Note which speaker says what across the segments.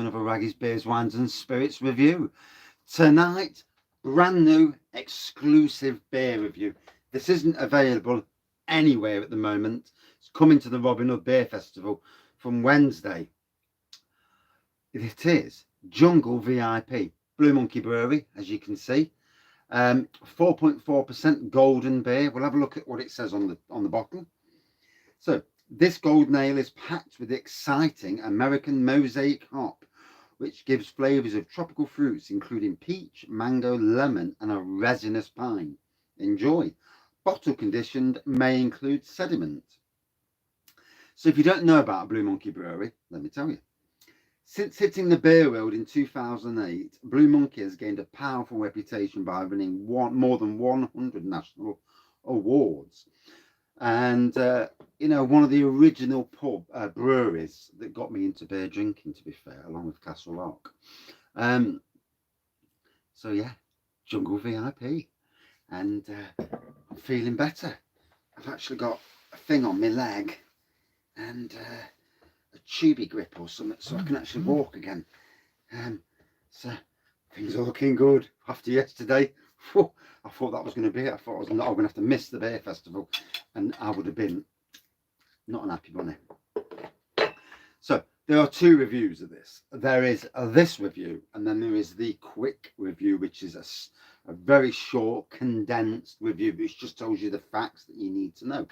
Speaker 1: another Wraggy's Beers, Wines and Spirits review. Tonight, brand new exclusive beer review. This isn't available anywhere at the moment. It's coming to the Robin Hood Beer Festival from Wednesday. It is Jungle VIP, Blue Monkey Brewery, as you can see. 4.4% golden beer. We'll have a look at what it says on the bottle. So this golden ale is packed with exciting American mosaic hop, which gives flavours of tropical fruits including peach, mango, lemon and a resinous pine. Enjoy. Bottle conditioned, may include sediment. So if you don't know about Blue Monkey Brewery, let me tell you. Since hitting the beer world in 2008, Blue Monkey has gained a powerful reputation by winning more than 100 national awards. And, one of the original breweries that got me into beer drinking, to be fair, along with Castle Rock. So, yeah, Jungle VIP. And I'm feeling better. I've actually got a thing on my leg and a tubey grip or something, so I can actually walk again. So things are looking good after yesterday. Whew, I thought that was going to be it. I thought I was going to have to miss the beer festival, and I would have been not an happy bunny. So there are two reviews of this. There is this review, and then there is the quick review, which is a very short, condensed review, which just tells you the facts that you need to know.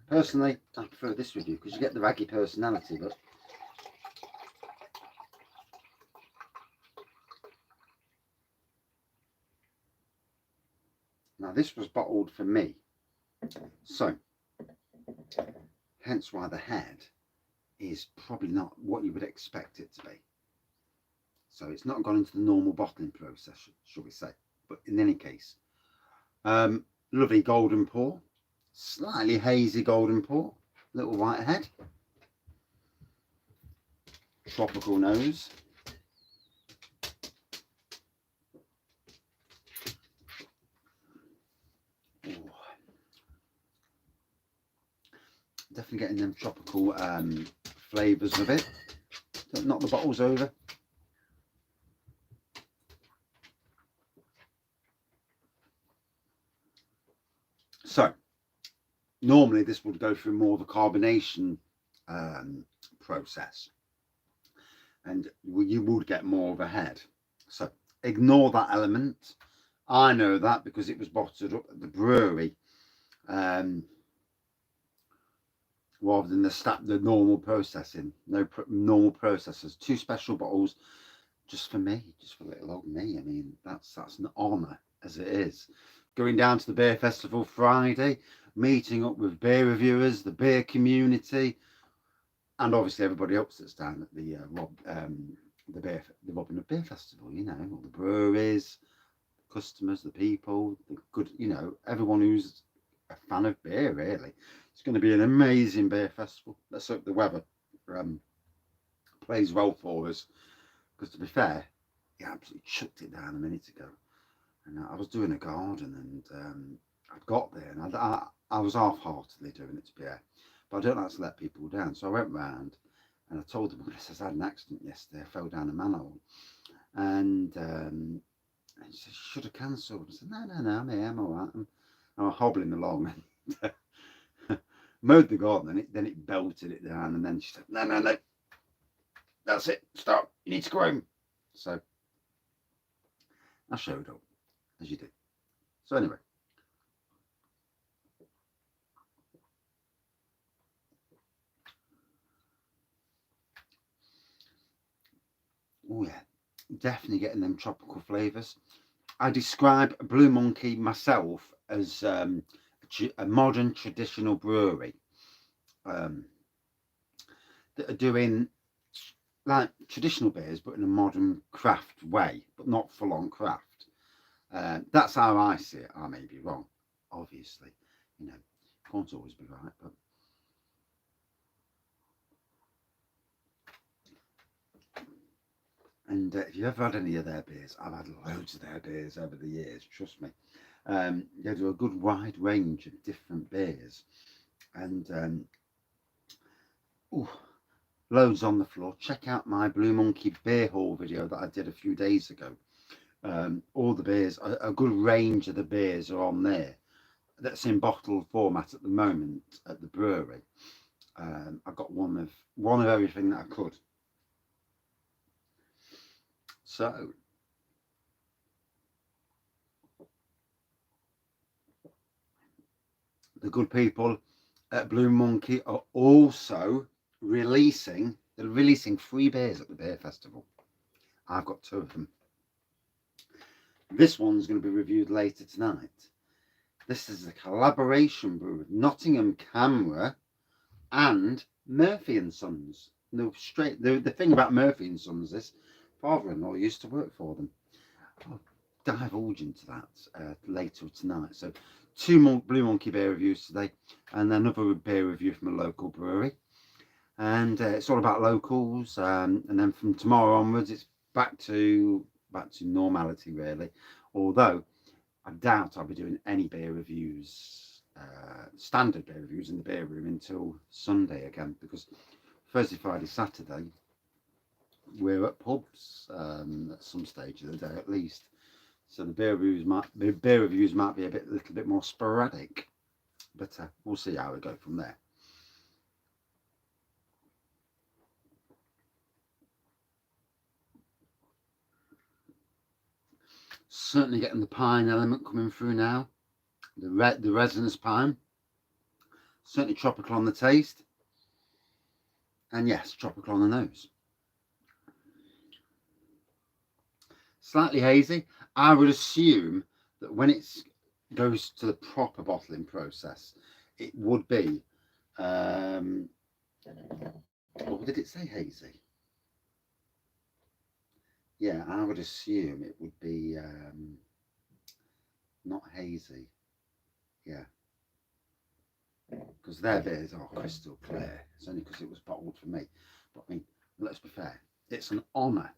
Speaker 1: Personally, I prefer this review because you get the Wraggy personality, but now this was bottled for me, so hence why the head is probably not what you would expect it to be. So it's not gone into the normal bottling process, shall we say. But in any case, lovely golden pour, slightly hazy golden pour, little white head, tropical nose. Definitely getting them tropical flavours of it. Don't knock the bottles over. So normally this would go through more of a carbonation process, and you would get more of a head. So ignore that element. I know that because it was bottled up at the brewery. Rather than the normal processing, normal processors. Two special bottles just for me, just for little old me. I mean, that's an honour as it is. Going down to the beer festival Friday, meeting up with beer reviewers, the beer community, and obviously everybody else that's down at the Robin Hood Beer Festival. All the breweries, the customers, the people, the good, everyone who's a fan of beer, really. It's going to be an amazing beer festival. Let's hope the weather plays well for us, because to be fair, he absolutely chucked it down a minute ago, and I was doing a garden, and I got there, and I was half-heartedly doing it, to be fair, but I don't like to let people down. So I went round and I told them, I had an accident yesterday, I fell down a manhole, and she said, you should have cancelled. I said, no, I'm all right. And I was hobbling along and mowed the garden, and then it belted it down, and then she said, no, that's it, stop, you need to go home. So I showed up, as you do. So anyway, oh yeah, definitely getting them tropical flavours. I describe Blue Monkey myself as a modern traditional brewery that are doing like traditional beers but in a modern craft way, but not full on craft. That's how I see it. I may be wrong, obviously. Can't always be right, but and if you've ever had any of their beers, I've had loads of their beers over the years, trust me. They do a good wide range of different beers, and loads on the floor. Check out my Blue Monkey beer haul video that I did a few days ago. All the beers, a good range of the beers are on there. That's in bottle format at the moment at the brewery. I got one of everything that I could. So the good people at Blue Monkey are also releasing 3 beers at the beer festival. I've got 2 of them. This one's going to be reviewed later tonight. This is a collaboration brew with Nottingham Camera and Murphy and Sons. The thing about Murphy and Sons is father-in-law used to work for them. I'll divulge into that later tonight. So 2 more Blue Monkey beer reviews today, and another beer review from a local brewery. And it's all about locals. And then from tomorrow onwards, it's back to normality, really. Although I doubt I'll be doing any beer reviews, standard beer reviews in the beer room until Sunday again, because Thursday, Friday, Saturday we're at pubs at some stage of the day at least. So the beer reviews might be a little bit more sporadic, but we'll see how we go from there. Certainly getting the pine element coming through now. The resinous pine. Certainly tropical on the taste. And yes, tropical on the nose. Slightly hazy. I would assume that when it goes to the proper bottling process, it would be, what did it say, hazy? Yeah, I would assume it would be not hazy. Yeah. Because their beers are crystal clear. It's only because it was bottled for me. But I mean, let's be fair. It's an honour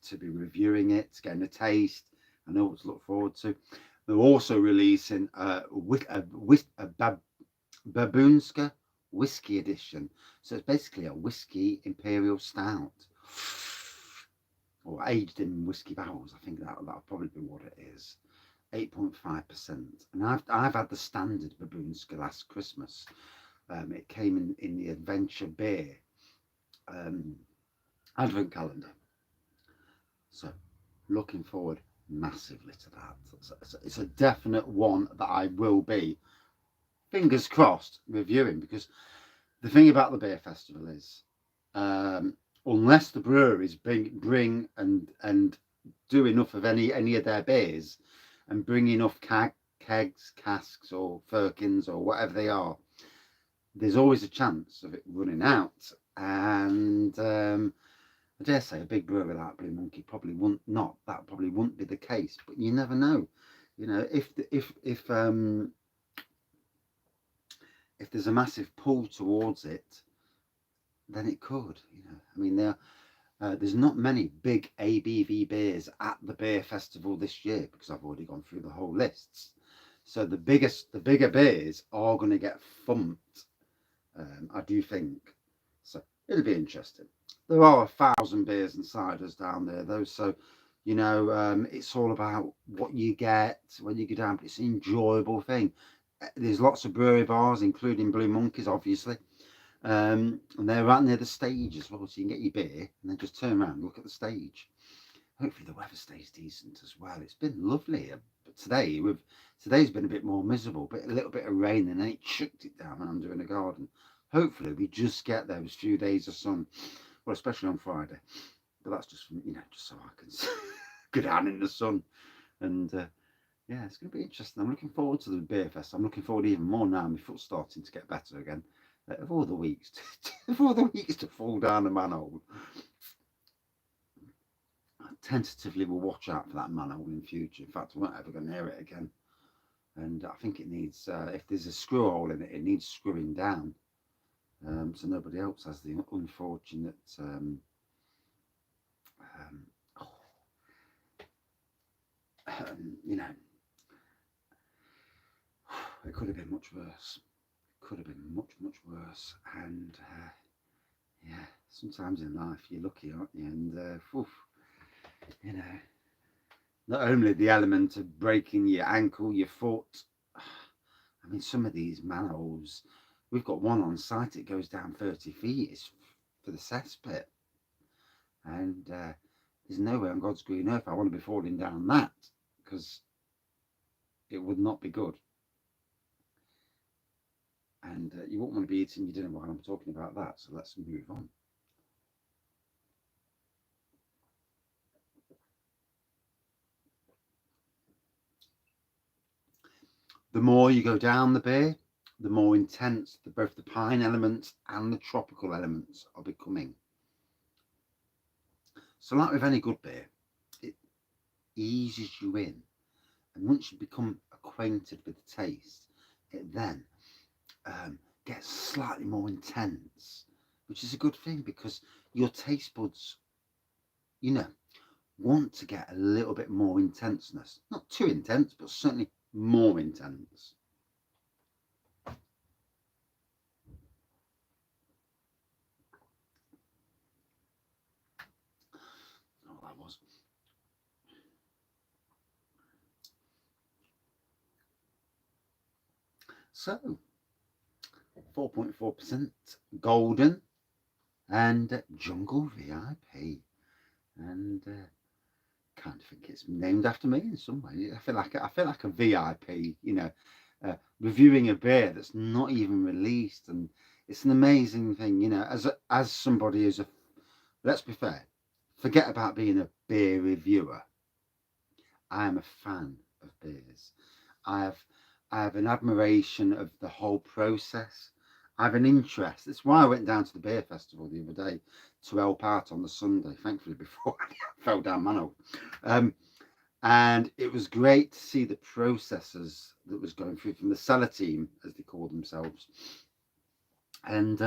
Speaker 1: to be reviewing it, getting a taste. I know what to look forward to. They're also releasing a Baboonska whiskey edition. So it's basically a whiskey imperial stout. Or aged in whiskey barrels. I think that'll probably be what it is. 8.5%. And I've had the standard Baboonska last Christmas. It came in the Adventure Beer advent calendar. So looking forward massively to that. It's a definite one that I will be, fingers crossed, reviewing, because the thing about the beer festival is unless the breweries bring and do enough of any of their beers and bring enough kegs, casks or firkins or whatever they are, there's always a chance of it running out. And I dare say a big brewery like Blue Monkey probably wouldn't be the case, but you never know. You know, if there's a massive pull towards it, then it could. You know, I mean, there's not many big ABV beers at the beer festival this year because I've already gone through the whole lists. So the bigger beers are going to get thumped. I do think. So it'll be interesting. There are 1,000 beers and ciders down there, though. So, you know, it's all about what you get when you go down. But it's an enjoyable thing. There's lots of brewery bars, including Blue Monkeys, obviously. And they're right near the stage as well, so you can get your beer and then just turn around and look at the stage. Hopefully the weather stays decent as well. It's been lovely, but today's been a bit more miserable, but a little bit of rain and then it chucked it down when I'm doing the garden. Hopefully we just get those few days of sun, well, especially on Friday. But that's just, you know, just so I can go down in the sun. And yeah, it's going to be interesting. I'm looking forward to the beer fest. I'm looking forward even more now. My foot's starting to get better again. Of all the weeks, to fall down a manhole, I tentatively will watch out for that manhole in future. In fact, I won't ever go near it again. And I think it needs, if there's a screw hole in it, it needs screwing down, so nobody else has the unfortunate. You know, it could have been much worse. Could have been much worse, and Yeah, sometimes in life you're lucky, aren't you? And you know, not only the element of breaking your ankle, your foot. I mean, some of these manholes, we've got one on site. It goes down 30 feet. It's for the cesspit, and there's no way on God's green earth I want to be falling down that, because it would not be good. And you wouldn't want to be eating your dinner while I'm talking about that. So let's move on. The more you go down the beer, the more intense both the pine elements and the tropical elements are becoming. So, like with any good beer, it eases you in. And once you become acquainted with the taste, it then gets slightly more intense, which is a good thing because your taste buds, you know, want to get a little bit more intenseness. Not too intense, but certainly more intense. Oh, that was. So, 4.4% golden and jungle VIP. And kind of think it's named after me in some way. I feel like a VIP, reviewing a beer that's not even released, and it's an amazing thing, as somebody who's let's be fair, forget about being a beer reviewer. I am a fan of beers. I have I have an admiration of the whole process. I have an interest. That's why I went down to the beer festival the other day to help out on the Sunday, thankfully before I fell down Mano. Um, and it was great to see the processes that was going through from the cellar team, as they call themselves. And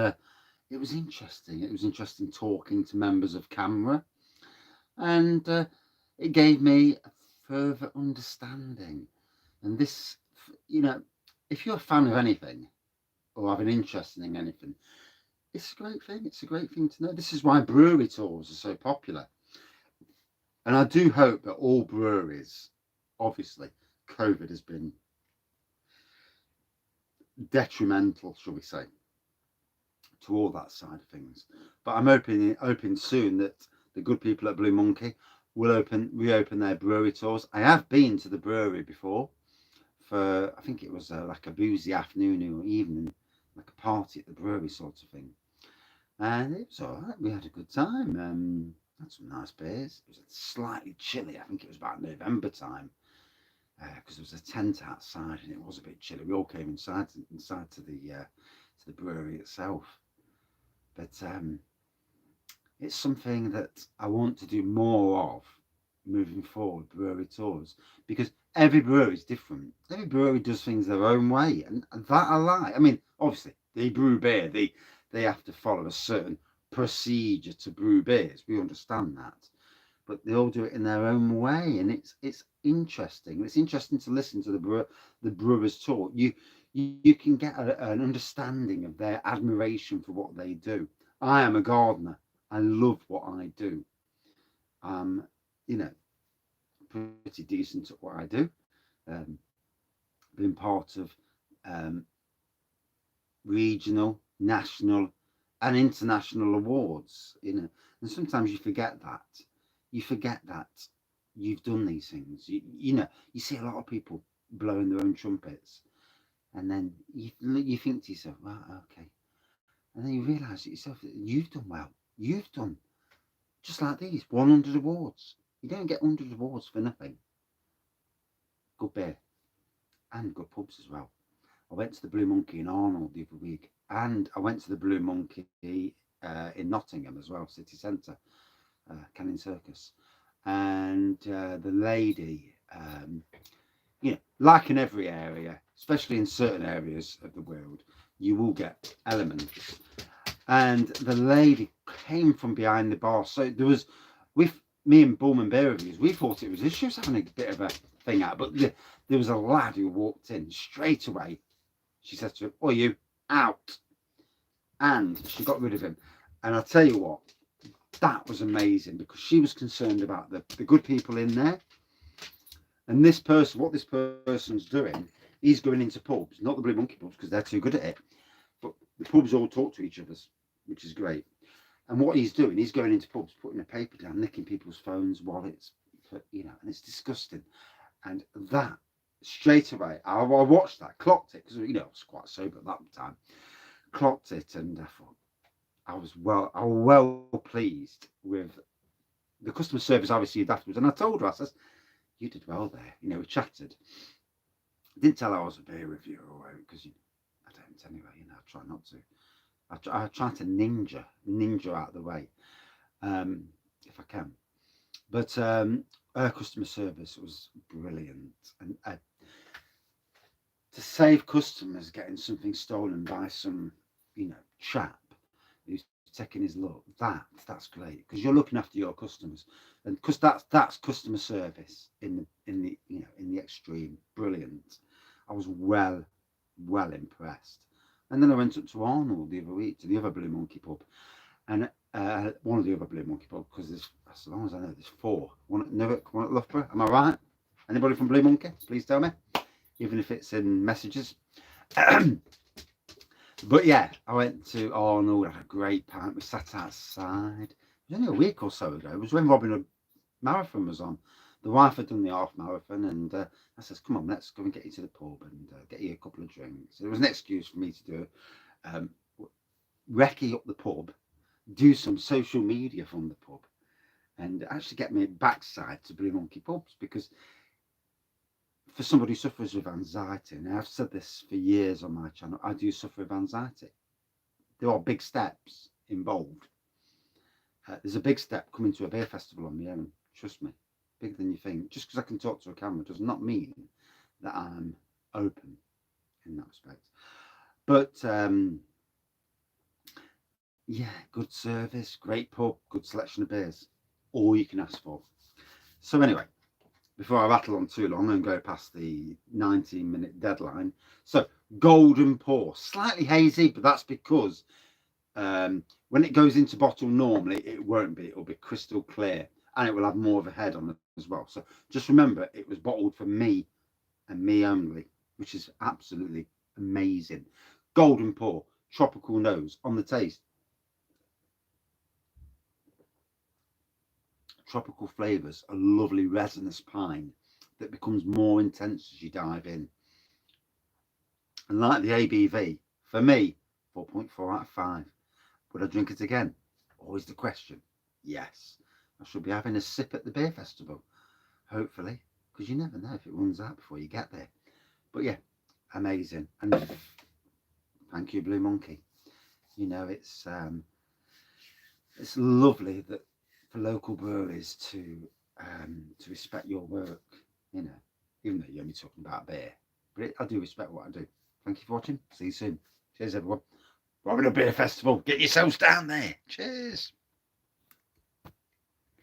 Speaker 1: it was interesting. It was interesting talking to members of CAMRA, and it gave me a further understanding. And this, if you're a fan of anything or have an interest in anything, it's a great thing. It's a great thing to know. This is why brewery tours are so popular. And I do hope that all breweries, obviously, COVID has been detrimental, shall we say, to all that side of things. But I'm hoping soon that the good people at Blue Monkey will reopen their brewery tours. I have been to the brewery before for, I think it was like a boozy afternoon or evening, like a party at the brewery sort of thing. And it was all right. We had a good time. Had some nice beers. It was slightly chilly. I think it was about November time because there was a tent outside and it was a bit chilly. We all came inside to the brewery itself. But it's something that I want to do more of moving forward, brewery tours, because every brewery is different. Every brewery does things their own way, and that I like. I mean, obviously, they brew beer. They have to follow a certain procedure to brew beers. We understand that, but they all do it in their own way, and it's interesting. It's interesting to listen to the brewers talk. You can get an understanding of their admiration for what they do. I am a gardener. I love what I do. Um, you know, pretty decent at what I do. Um, been part of um, regional, national, and international awards. And sometimes you forget that. You forget that you've done these things. You see a lot of people blowing their own trumpets, and then you think to yourself, well, okay, and then you realise yourself that you've done well. You've done just like these 100 awards. You don't get 100 awards for nothing. Good beer and good pubs as well. I went to the Blue Monkey in Arnold the other week, and I went to the Blue Monkey in Nottingham as well, city centre, Canning Circus. And the lady, like in every area, especially in certain areas of the world, you will get elements. And the lady came from behind the bar. So there was, with me and Bullman Bear Reviews, we thought it was, she was having a bit of a thing out, but there was a lad who walked in straight away. She said to him, "Oh, you out." And she got rid of him. And I'll tell you what, that was amazing, because she was concerned about the good people in there. And this person, what this person's doing, he's going into pubs, not the Blue Monkey pubs because they're too good at it, but the pubs all talk to each other, which is great. And what he's doing, he's going into pubs, putting a paper down, nicking people's phones, wallets, you know, and it's disgusting. And that, straight away, I watched that, clocked it, because, you know, I was quite sober at that time, clocked it, and I thought, I was well pleased with the customer service I received afterwards. And I told her, I says, you did well there. You know, we chatted. I didn't tell her I was a beer reviewer, because I don't anyway. You know, I try not to. I try to ninja out of the way, if I can. But her customer service was brilliant, and to save customers getting something stolen by some, you know, chap who's taking his look, that's great, because you're looking after your customers, and because that's customer service in the you know, in the extreme. Brilliant. I was well impressed. And then I went up to Arnold the other week, to the other Blue Monkey pub, and one of the other Blue Monkey pub, because there's, as long as I know, there's 4. One at Newark, one at Loughborough. Am I right? Anybody from Blue Monkey? Please tell me, even if it's in messages. But yeah, I went to Arnold, had a great pint. We sat outside. It was only a week or so ago. It was when Robin Hood Marathon was on. The wife had done the half marathon, and I says, come on, let's go and get you to the pub and get you a couple of drinks. It was an excuse for me to do recce up the pub, do some social media from the pub, and actually get me backside to Blue Monkey pubs, because for somebody who suffers with anxiety, and I've said this for years on my channel, I do suffer with anxiety. There are big steps involved. There's a big step coming to a beer festival on my own, trust me, bigger than you think. Just because I can talk to a camera does not mean that I'm open in that respect. But yeah, good service, great pub, good selection of beers, all you can ask for. So anyway, before I rattle on too long and go past the 19-minute deadline, so golden pour, slightly hazy, but that's because when it goes into bottle, normally it won't be, it'll be crystal clear, and it will have more of a head on it as well. So just remember, it was bottled for me and me only, which is absolutely amazing. Golden pour, tropical nose on the taste. Tropical flavours, a lovely resinous pine that becomes more intense as you dive in. And like the ABV, for me, 4.4 out of 5. Would I drink it again? Always the question. Yes. I shall be having a sip at the beer festival, hopefully, because you never know if it runs out before you get there. But yeah, amazing. And thank you, Blue Monkey. You know, it's lovely that for local breweries to respect your work, you know, even though you're only talking about beer. But I do respect what I do. Thank you for watching. See you soon. Cheers, everyone. We're having a beer festival. Get yourselves down there. Cheers.